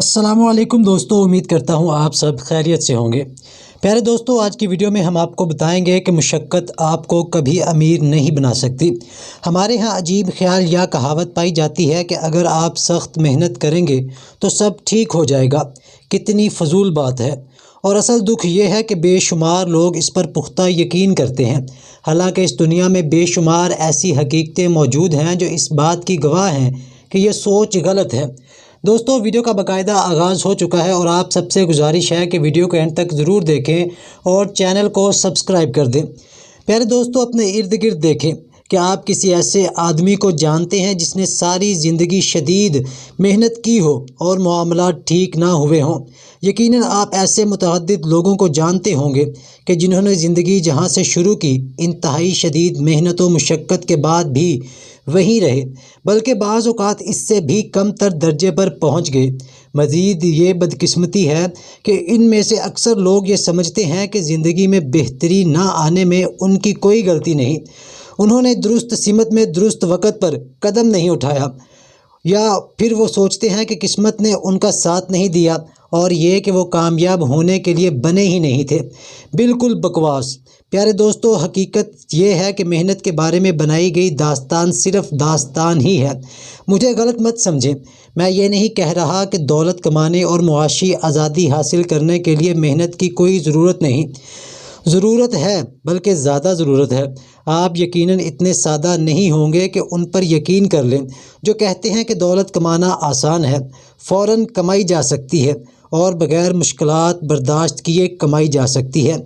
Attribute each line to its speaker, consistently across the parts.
Speaker 1: अस्सलामुअलैकुम दोस्तों, उम्मीद करता हूँ आप सब खैरियत से होंगे। प्यारे दोस्तों, आज की वीडियो में हम आपको बताएंगे कि मुशक्क़त आपको कभी अमीर नहीं बना सकती। हमारे यहाँ अजीब ख्याल या कहावत पाई जाती है कि अगर आप सख्त मेहनत करेंगे तो सब ठीक हो जाएगा। कितनी फजूल बात है। और असल दुख ये है कि बेशुमार लोग इस पर पुख्ता यकीन करते हैं। हालांकि इस दुनिया में बेशुमार ऐसी हकीकतें मौजूद हैं जो इस बात की गवाह हैं कि यह सोच गलत है। दोस्तों, वीडियो का बाकायदा आगाज़ हो चुका है और आप सबसे गुजारिश है कि वीडियो को एंड तक ज़रूर देखें और चैनल को सब्सक्राइब कर दें। प्यारे दोस्तों, अपने इर्द गिर्द देखें कि आप किसी ऐसे आदमी को जानते हैं जिसने सारी ज़िंदगी शदीद मेहनत की हो और मामलात ठीक ना हुए हों। यकीनन आप ऐसे मुतअद्दिद लोगों को जानते होंगे कि जिन्होंने ज़िंदगी जहां से शुरू की इंतहाई शदीद मेहनत व मुशक्क़त के बाद भी वहीं रहे, बल्कि बाज़ औक़ात इससे भी कम तर दर्जे पर पहुंच गए। मज़ीद ये बदकिस्मती है कि इनमें से अक्सर लोग ये समझते हैं कि ज़िंदगी में बेहतरी ना आने में उनकी कोई गलती नहीं। उन्होंने दुरुस्त सिमत में दुरुस्त वक़्त पर कदम नहीं उठाया, या फिर वो सोचते हैं कि किस्मत ने उनका साथ नहीं दिया और ये कि वो कामयाब होने के लिए बने ही नहीं थे। बिल्कुल बकवास। प्यारे दोस्तों, हकीकत ये है कि मेहनत के बारे में बनाई गई दास्तान सिर्फ़ दास्तान ही है। मुझे गलत मत समझें, मैं ये नहीं कह रहा कि दौलत कमाने और मुआशी आज़ादी हासिल करने के लिए मेहनत की कोई ज़रूरत नहीं। ज़रूरत है, बल्कि ज़्यादा ज़रूरत है। आप यकीनन इतने सादा नहीं होंगे कि उन पर यकीन कर लें जो कहते हैं कि दौलत कमाना आसान है, फ़ौरन कमाई जा सकती है और बग़ैर मुश्किलात बर्दाश्त किए कमाई जा सकती है।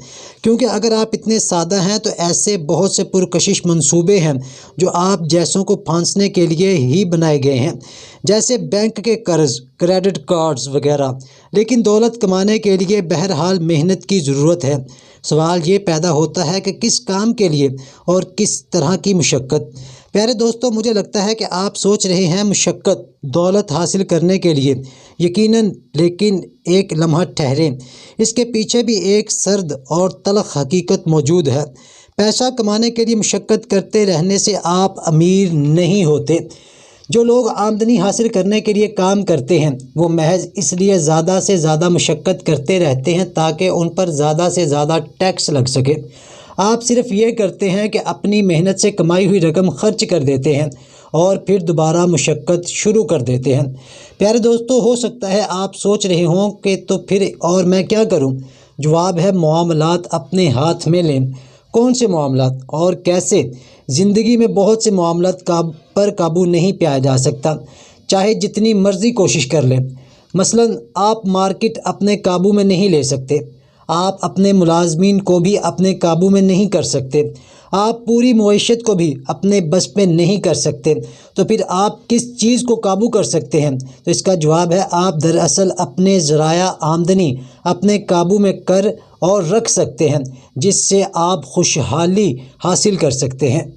Speaker 1: क्योंकि अगर आप इतने सादा हैं तो ऐसे बहुत से पुरकशिश मंसूबे हैं जो आप जैसों को फांसने के लिए ही बनाए गए हैं, जैसे बैंक के कर्ज़, क्रेडिट कार्ड्स वगैरह। लेकिन दौलत कमाने के लिए बहरहाल मेहनत की ज़रूरत है। सवाल ये पैदा होता है कि किस काम के लिए और किस तरह की मुशक्क़त। प्यारे दोस्तों, मुझे लगता है कि आप सोच रहे हैं मुशक्क़त दौलत हासिल करने के लिए। यकीनन, लेकिन एक लम्हा ठहरें, इसके पीछे भी एक सर्द और तल्ख़ हकीकत मौजूद है। पैसा कमाने के लिए मुशक्क़त करते रहने से आप अमीर नहीं होते। जो लोग आमदनी हासिल करने के लिए काम करते हैं वो महज इसलिए ज़्यादा से ज़्यादा मुशक्क़त करते रहते हैं ताकि उन पर ज़्यादा से ज़्यादा टैक्स लग सके। आप सिर्फ़ ये करते हैं कि अपनी मेहनत से कमाई हुई रकम खर्च कर देते हैं और फिर दोबारा मुशक्क़त शुरू कर देते हैं। प्यारे दोस्तों, हो सकता है आप सोच रहे हों कि तो फिर और मैं क्या करूं? जवाब है, मामलात अपने हाथ में लें। कौन से मामलात और कैसे? ज़िंदगी में बहुत से मामलात पर काबू नहीं पाया जा सकता, चाहे जितनी मर्ज़ी कोशिश कर लें। मसलन आप मार्केट अपने काबू में नहीं ले सकते, आप अपने मुलाजमीन को भी अपने काबू में नहीं कर सकते, आप पूरी मईशत को भी अपने बस में नहीं कर सकते। तो फिर आप किस चीज़ को काबू कर सकते हैं? तो इसका जवाब है, आप दरअसल अपने ज़राया आमदनी अपने काबू में कर और रख सकते हैं, जिससे आप खुशहाली हासिल कर सकते हैं।